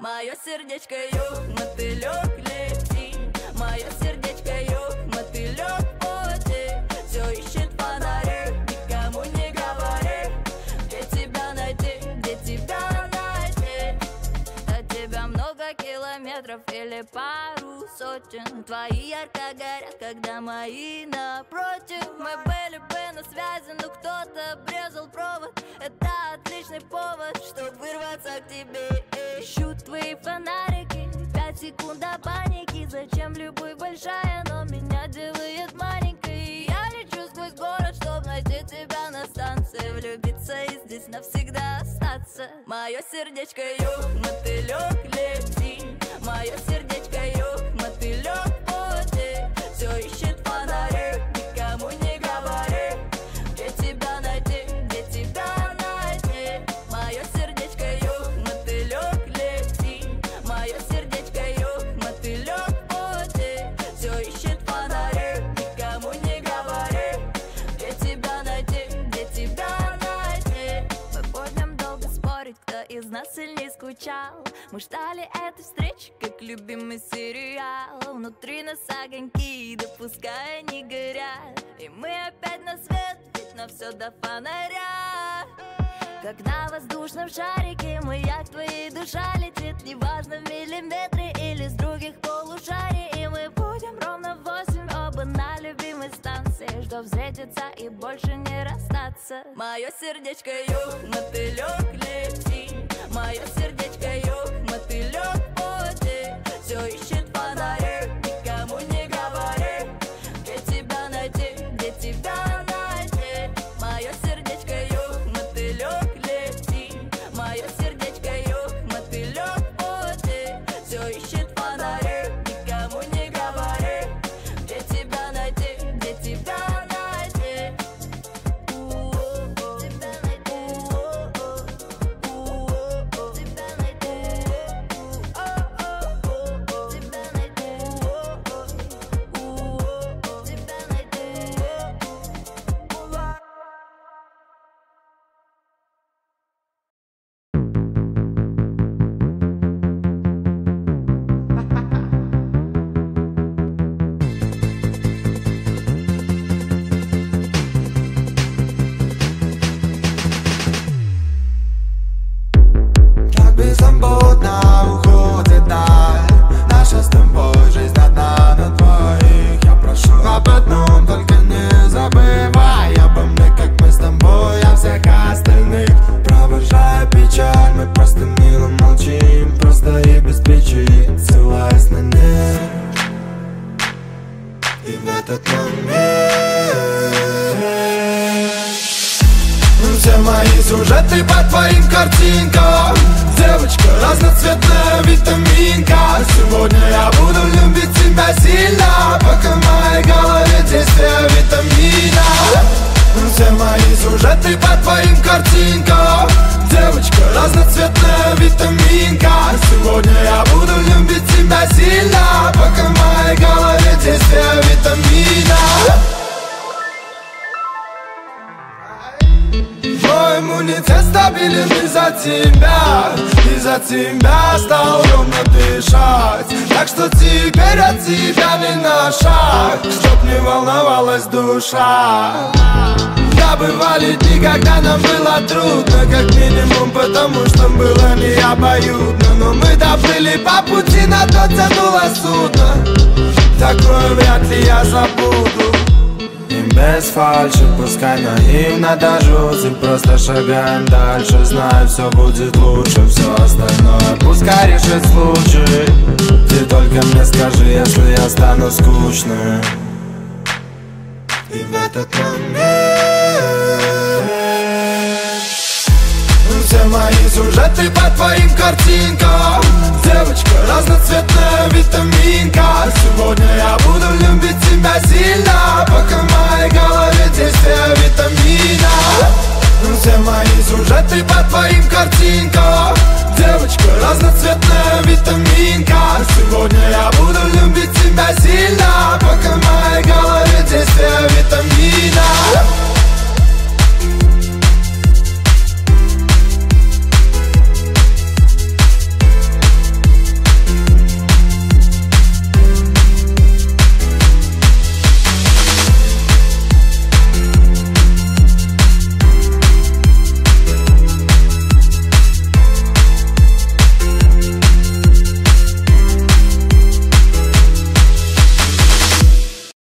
Мое сердечко юг, мотылек лети. Мое сердечко юг, мотылек пути. Все ищет фонари, никому не говори. Где тебя найти, где тебя найти? От тебя много километров или пару сотен. Твои ярко горят, когда мои напротив. Мы были бы на связи, но кто-то обрезал провод. Это отличный повод, чтобы вырваться к тебе. Ищу твои фонарики, 5 секунд до паники. Зачем любовь большая, но меня делает маленькой. Я лечу сквозь город, чтоб найти тебя на станции. Влюбиться и здесь навсегда остаться. Мое сердечко юг, мотылек лети. Мое сердечко юг, мотылек пути. Все ищет фонари, никому не говори. Где тебя найти, где тебя найти? Мое сердечко юг, мотылек лети. Мое сердечко юг, мотылек пути. Все ищет фонари, никому не говори. Где тебя найти, где тебя найти? Мы будем долго спорить, кто из нас сильнее скучал. Мы ждали этой встречи, как любимый сериал. Внутри нас огоньки, да пускай они горят. И мы опять на свет, ведь на все до фонаря. Как на воздушном шарике, маяк твоей душа летит. Неважно, в миллиметре или с других полушарий. И мы будем ровно в 8 оба на любимой станции, чтоб встретиться и больше не расстаться. Мое сердечко юг, мотылек лети. Мое сердечко юг, мотылек пути. Все ищет фонари, никому не говори. Где тебя найти, где тебя найти? Мое сердечко юг, мотылек лети. Мое сердечко юг, мотылек пути. Все ищет фонари, никому не говори. Где тебя найти, где тебя найти? Тебя найти. Тебя Как беззаботно уходит даль. Наша с тобой жизнь одна на двоих. Я прошу об одном, только не забывай обо мне, как мы с тобой о всех остальных. Провожая печаль, мы просто мило молчим. Просто и без причин, ссылаясь на них. И в этот момент все мои сюжеты по твоим картинкам. Девочка, разноцветная витаминка. Сегодня я буду любить тебя сильно, пока в моей голове действие витамина. Все мои сюжеты по твоим картинкам. Девочка, разноцветная витаминка. Сегодня я буду любить тебя сильно, пока в моей голове действие витамина. Мой иммунитет стабилен из-за тебя. Из-за тебя стал ровно дышать. Так что теперь от тебя не на шаг, чтоб не волновалась душа. Да, бывали дни, когда нам было трудно, как минимум потому, что было не обоюдно. Но мы доплыли по пути, на то тянуло судно. Такое вряд ли я забуду. И без фальши, пускай наивно до жути, просто шагаем дальше, знаю, все будет лучше. Все остальное пускай решит случай. Ты только мне скажи, если я стану скучным. И в этот момент все мои сюжеты по твоим картинкам. Девочка, разноцветная витаминка. Сегодня я буду любить тебя сильно,